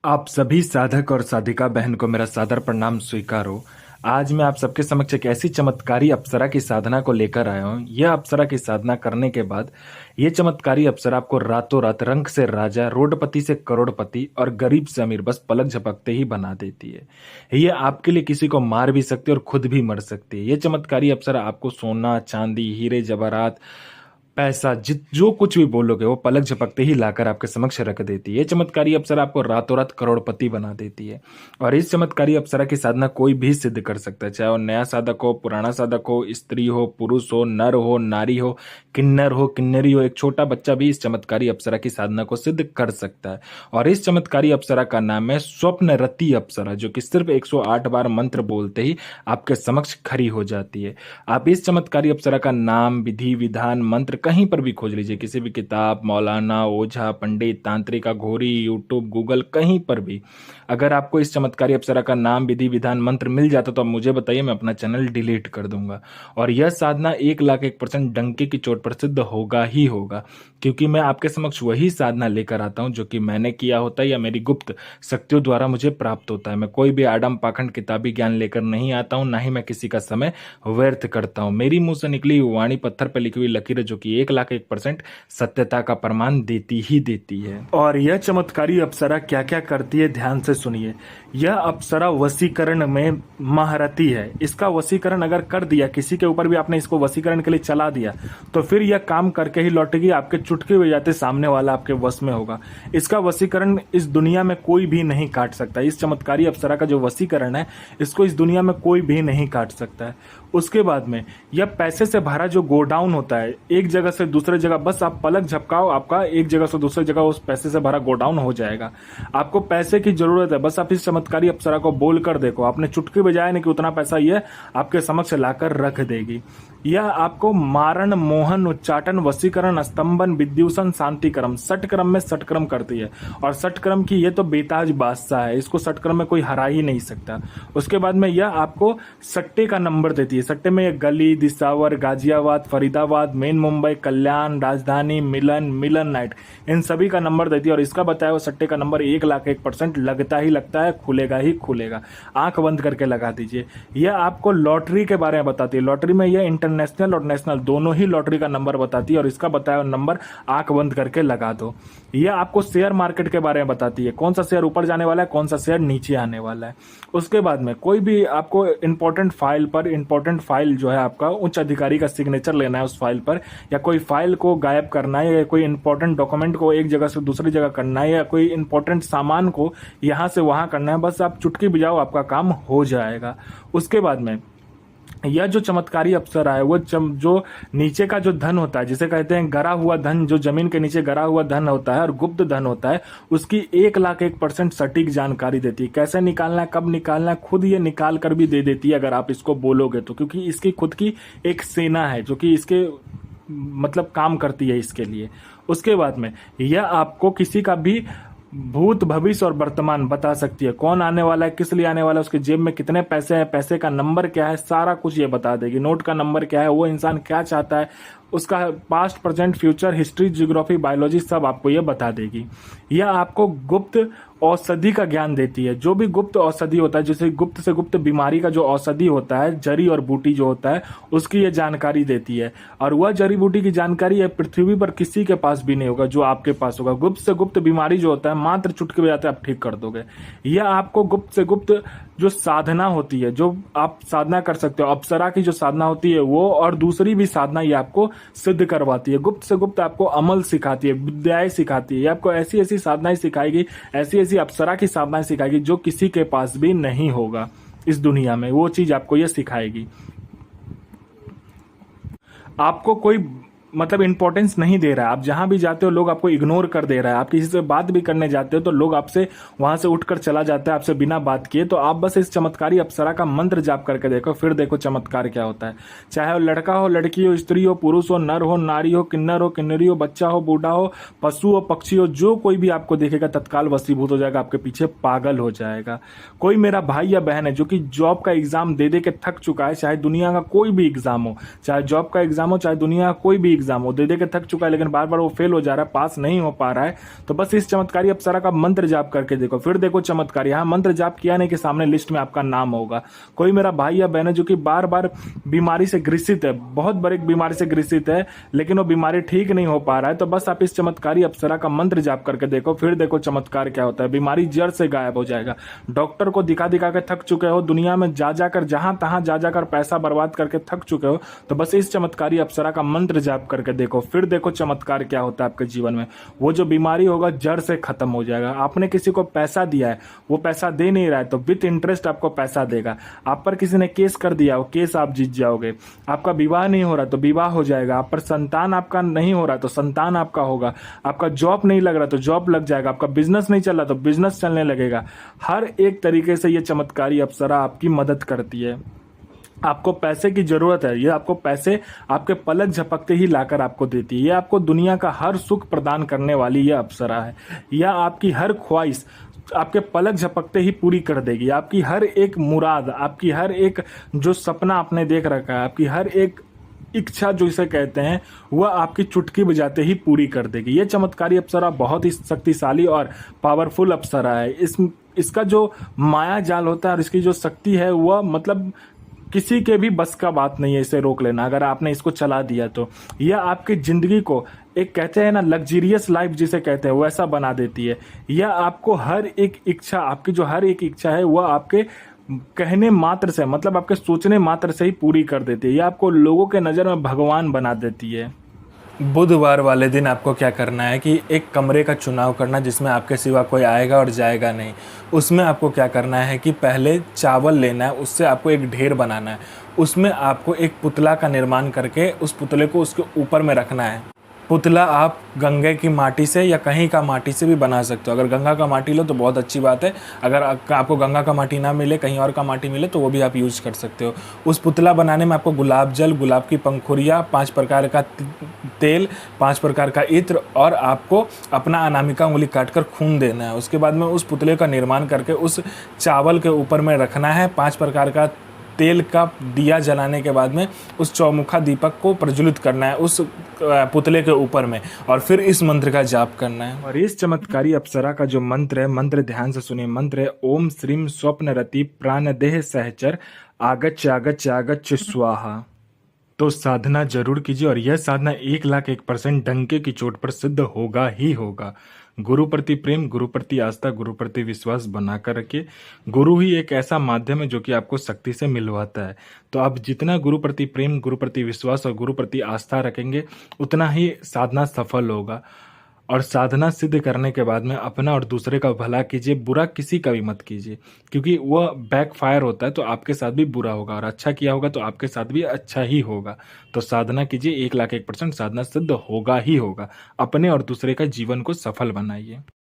आप सभी साधक और साधिका बहन को मेरा सादर प्रणाम स्वीकार हो। आज मैं आप सबके समक्ष एक ऐसी चमत्कारी अप्सरा की साधना को लेकर आया हूँ। यह अप्सरा की साधना करने के बाद यह चमत्कारी अप्सरा आपको रातों रात रंक से राजा, रोडपति से करोड़पति और गरीब से अमीर बस पलक झपकते ही बना देती है। यह आपके लिए किसी को मार भी सकती है और खुद भी मर सकती है। यह चमत्कारी अप्सरा आपको सोना, चांदी, हीरे जवाहरात, पैसा जित जो कुछ भी बोलोगे वो पलक झपकते ही लाकर आपके समक्ष रख देती है। ये चमत्कारी अप्सरा आपको रातों रात करोड़पति बना देती है। और इस चमत्कारी अप्सरा की साधना कोई भी सिद्ध कर सकता है, चाहे वो नया साधक हो, पुराना साधक हो, स्त्री हो, पुरुष हो, नर हो, नारी हो, किन्नर हो, किन्नरी हो, एक छोटा बच्चा भी इस चमत्कारी अप्सरा की साधना को सिद्ध कर सकता है। और इस चमत्कारी अप्सरा का नाम है स्वप्न रति अप्सरा, जो कि सिर्फ 108 बार मंत्र बोलते ही आपके समक्ष खड़ी हो जाती है। आप इस चमत्कारी अप्सरा का नाम, विधि विधान, मंत्र कहीं पर भी खोज लीजिए, किसी भी किताब, मौलाना, ओझा, पंडित, तांत्रिक, अघोरी, यूट्यूब, गूगल, कहीं पर भी अगर आपको इस चमत्कारी अप्सरा का नाम, विधि विधान, मंत्र मिल जाता तो आप मुझे बताइए, मैं अपना चैनल डिलीट कर दूंगा। और यह साधना 1,01% डंके की चोट पर सिद्ध होगा ही होगा, क्योंकि मैं आपके समक्ष वही साधना लेकर आता हूं जो कि मैंने किया होता है या मेरी गुप्त शक्तियों द्वारा मुझे प्राप्त होता है। मैं कोई भी आडम पाखंड किताबी ज्ञान लेकर नहीं आता हूं, ना ही मैं किसी का समय व्यर्थ करता हूं। मेरी मुंह से निकली हुई वाणी पत्थर पर लिखी हुई लकीर है, जो कि 1,01% सत्यता का प्रमाण देती ही देती है। और यह चमत्कारी अप्सरा क्या क्या करती है, ध्यान से सुनिए। यह अप्सरा वशीकरण में महारथी है। इसका वशीकरण अगर कर दिया, किसी के ऊपर भी आपने इसको वशीकरण के लिए चला दिया, तो फिर यह काम करके ही लौटेगी। आपके चुटकी बजाते सामने वाला आपके वश में होगा। इसका वशीकरण इस दुनिया में कोई भी नहीं काट सकता। इस चमत्कारी अप्सरा का जो वशीकरण है, इसको इस दुनिया में कोई भी नहीं काट सकता है। उसके बाद में यह पैसे से भरा जो गोडाउन होता है, एक जगह से दूसरे जगह बस आप पलक झपकाओ, आपका एक जगह से दूसरी जगह उस पैसे से भरा गोडाउन हो जाएगा। आपको पैसे की जरूरत है, बस आप इस चमत्कारी अप्सरा को बोल कर देखो। आपने चुटकी बजाया नहीं कि उतना पैसा यह आपके समक्ष लाकर रख देगी। यह आपको मारण, मोहन, उच्चाटन, वशीकरण, स्तंभन, विद्युषण, शांतिक्रम, षटक्रम में षटक्रम करती है। और षटक्रम की यह तो बेताज बादशाह है, इसको षटक्रम में कोई हरा ही नहीं सकता। उसके बाद में यह आपको सट्टे का नंबर देती है। सट्टे में गली, दिसावर, गाजियाबाद, फरीदाबाद, मेन मुंबई, कल्याण, राजधानी, मिलन, मिलन नाइट, इन सभी का नंबर देती है। और इसका बताया हुआ सट्टे का नंबर 1,01% लगता ही लगता है, खुलेगा ही खुलेगा। आंख बंद करके लगा दीजिए। यह आपको लॉटरी के बारे में बताती है। लॉटरी में यह इंटरनेशनल और नेशनल दोनों ही लॉटरी का नंबर बताती है। और इसका बताया हुआ नंबर आंख बंद करके लगा दो। यह आपको शेयर मार्केट के बारे में बताती है, कौन सा शेयर ऊपर जाने वाला है, कौन सा शेयर नीचे आने वाला है। उसके बाद में कोई भी आपको इंपॉर्टेंट फाइल जो है, आपका उच्च अधिकारी का सिग्नेचर लेना है उस फाइल पर, या कोई फाइल को गायब करना है, या कोई इंपॉर्टेंट डॉक्यूमेंट को एक जगह से दूसरी जगह करना है, या कोई इंपॉर्टेंट सामान को यहां से वहां करना है, बस आप चुटकी बजाओ, आपका काम हो जाएगा। उसके बाद में यह जो चमत्कारी अप्सरा है, वो जो नीचे का जो धन होता है, जिसे कहते हैं गरा हुआ धन, जो जमीन के नीचे गरा हुआ धन होता है और गुप्त धन होता है, उसकी 1,01% सटीक जानकारी देती है। कैसे निकालना है, कब निकालना है, खुद ये निकाल कर भी दे देती है अगर आप इसको बोलोगे तो। क्योंकि इसकी खुद की एक सेना है जो कि इसके मतलब काम करती है इसके लिए। उसके बाद में यह आपको किसी का भी भूत, भविष्य और वर्तमान बता सकती है। कौन आने वाला है, किस लिए आने वाला है, उसके जेब में कितने पैसे हैं, पैसे का नंबर क्या है, सारा कुछ ये बता देगी। नोट का नंबर क्या है, वो इंसान क्या चाहता है, उसका past, present, future, history, geography, biology सब आपको ये बता देगी। यह आपको गुप्त औषधि का ज्ञान देती है। जो भी गुप्त औषधि होता है, जैसे गुप्त से गुप्त बीमारी का जो औषधि होता है, जड़ी और बूटी जो होता है, उसकी यह जानकारी देती है। और वह जड़ी बूटी की जानकारी है पृथ्वी पर किसी के पास भी नहीं होगा जो आपके पास होगा। गुप्त से गुप्त बीमारी जो होता है, मात्र चुटकी बजाते आप ठीक कर दोगे। यह आपको गुप्त से गुप्त जो साधना होती है, जो आप साधना कर सकते हो, अप्सरा की जो साधना होती है वो, और दूसरी भी साधना ये आपको सिद्ध करवाती है। गुप्त से गुप्त आपको अमल सिखाती है, विद्याएं सिखाती है। ये आपको ऐसी ऐसी साधनाएं सिखाएगी, ऐसी ऐसी अप्सरा की साधनाएं सिखाएगी जो किसी के पास भी नहीं होगा इस दुनिया में। वो चीज आपको ये सिखाएगी। आपको कोई मतलब इंपॉर्टेंस नहीं दे रहा है। आप जहां भी जाते हो लोग आपको इग्नोर कर दे रहा है। आप किसी से बात भी करने जाते हो तो लोग आपसे वहां से उठकर चला जाता है आपसे बिना बात किए। तो आप बस इस चमत्कारी अप्सरा का मंत्र जाप करके देखो, फिर देखो चमत्कार क्या होता है। चाहे वो लड़का हो, लड़की हो, स्त्री हो, पुरुष हो, नर हो, नारी हो, किन्नर हो, किन्नरी हो, बच्चा हो, बूढ़ा हो, पशु हो, पक्षी हो, जो कोई भी आपको देखेगा तत्काल वशीभूत हो जाएगा, आपके पीछे पागल हो जाएगा। कोई मेरा भाई या बहन है जो कि जॉब का एग्जाम दे दे के थक चुका है, चाहे दुनिया का कोई भी एग्जाम हो, चाहे जॉब का एग्जाम हो, चाहे दुनिया का कोई भी एग्जाम, वो दे के थक चुका है लेकिन बार बार वो फेल हो जा रहा है, पास नहीं हो पा रहा है, तो बस इस चमत्कारी अप्सरा का मंत्र जाप करके देखो। फिर देखो चमत्कार, यहाँ मंत्र जाप किया नहीं कि सामने लिस्ट में आपका नाम होगा। कोई मेरा भाई या बहन है जो कि बार बार बीमारी से ग्रसित है, बहुत बड़ी बीमारी से ग्रसित है, लेकिन वो बीमारी ठीक नहीं हो पा रहा है, तो बस आप इस चमत्कारी अप्सरा का मंत्र जाप करके देखो। फिर देखो चमत्कार क्या होता है, बीमारी जड़ से गायब हो जाएगा। डॉक्टर को दिखा दिखा के थक चुके हो, दुनिया में जा जाकर जहां तहां जा जाकर पैसा बर्बाद करके थक चुके हो, तो बस इस चमत्कारी अप्सरा का मंत्र जाप करके देखो। फिर देखो चमत्कार क्या होता है आपके जीवन में। वो जो बीमारी होगा जड़ से खत्म हो जाएगा। आपने किसी को पैसा दिया है, वो पैसा दे नहीं रहा है, तो विथ इंटरेस्ट आपको पैसा देगा। आप पर किसी ने केस कर दिया, वो केस आप जीत जाओगे। आपका विवाह नहीं हो रहा तो विवाह हो जाएगा। आप पर संतान आपका नहीं हो रहा तो संतान आपका होगा। आपका जॉब नहीं लग रहा तो जॉब लग जाएगा। आपका बिजनेस नहीं चल रहा तो बिजनेस चलने लगेगा। हर एक तरीके से ये चमत्कारी अप्सरा आपकी मदद करती है। आपको पैसे की जरूरत है, ये आपको पैसे आपके पलक झपकते ही लाकर आपको देती है। ये आपको दुनिया का हर सुख प्रदान करने वाली ये अप्सरा है। यह आपकी हर ख्वाहिश आपके पलक झपकते ही पूरी कर देगी। आपकी हर एक मुराद, आपकी हर एक जो सपना आपने देख रखा है, आपकी हर एक इच्छा जो इसे कहते हैं, वह आपकी चुटकी बजाते ही पूरी कर देगी। ये चमत्कारी अप्सरा बहुत ही शक्तिशाली और पावरफुल अप्सरा है। इसका जो माया जाल होता है और इसकी जो शक्ति है, वह मतलब किसी के भी बस का बात नहीं है इसे रोक लेना। अगर आपने इसको चला दिया तो यह आपकी जिंदगी को एक कहते हैं ना लग्जरियस लाइफ जिसे कहते हैं वैसा बना देती है। यह आपको हर एक इच्छा, आपकी जो हर एक इच्छा है वह आपके कहने मात्र से, मतलब आपके सोचने मात्र से ही पूरी कर देती है। यह आपको लोगों के नज़र में भगवान बना देती है। बुधवार वाले दिन आपको क्या करना है कि एक कमरे का चुनाव करना जिसमें आपके सिवा कोई आएगा और जाएगा नहीं। उसमें आपको क्या करना है कि पहले चावल लेना है, उससे आपको एक ढेर बनाना है। उसमें आपको एक पुतला का निर्माण करके उस पुतले को उसके ऊपर में रखना है। पुतला आप गंगे की माटी से या कहीं का माटी से भी बना सकते हो। अगर गंगा का माटी लो तो बहुत अच्छी बात है। अगर आपको गंगा का माटी ना मिले, कहीं और का माटी मिले, तो वो भी आप यूज़ कर सकते हो। उस पुतला बनाने में आपको गुलाब जल, गुलाब की पंखुड़ियाँ, 5 प्रकार का तेल, 5 प्रकार का इत्र और आपको अपना अनामिका उंगली काटकर खून देना है। उसके बाद में उस पुतले का निर्माण करके उस चावल के ऊपर में रखना है। 5 प्रकार का तेल का दिया जलाने के बाद में उस चौमुखा दीपक को प्रज्वलित करना है उस पुतले के ऊपर में, और फिर इस मंत्र का जाप करना है। और इस चमत्कारी अप्सरा का जो मंत्र है, मंत्र ध्यान से सुनिए। मंत्र है ओम श्रीम स्वप्नरति प्राणदेह सहचर आगच्छ आगच्छ आगच्छ स्वाहा। तो साधना जरूर कीजिए और यह साधना 1,01% डंके की चोट पर सिद्ध होगा ही होगा। गुरु प्रति प्रेम, गुरु प्रति आस्था, गुरु प्रति विश्वास बनाकर रखिए। गुरु ही एक ऐसा माध्यम है जो कि आपको शक्ति से मिलवाता है। तो आप जितना गुरु प्रति प्रेम, गुरु प्रति विश्वास और गुरु प्रति आस्था रखेंगे, उतना ही साधना सफल होगा। और साधना सिद्ध करने के बाद में अपना और दूसरे का भला कीजिए, बुरा किसी का भी मत कीजिए, क्योंकि वह बैकफायर होता है तो आपके साथ भी बुरा होगा, और अच्छा किया होगा तो आपके साथ भी अच्छा ही होगा। तो साधना कीजिए, 1,01% साधना सिद्ध होगा ही होगा। अपने और दूसरे का जीवन को सफल बनाइए।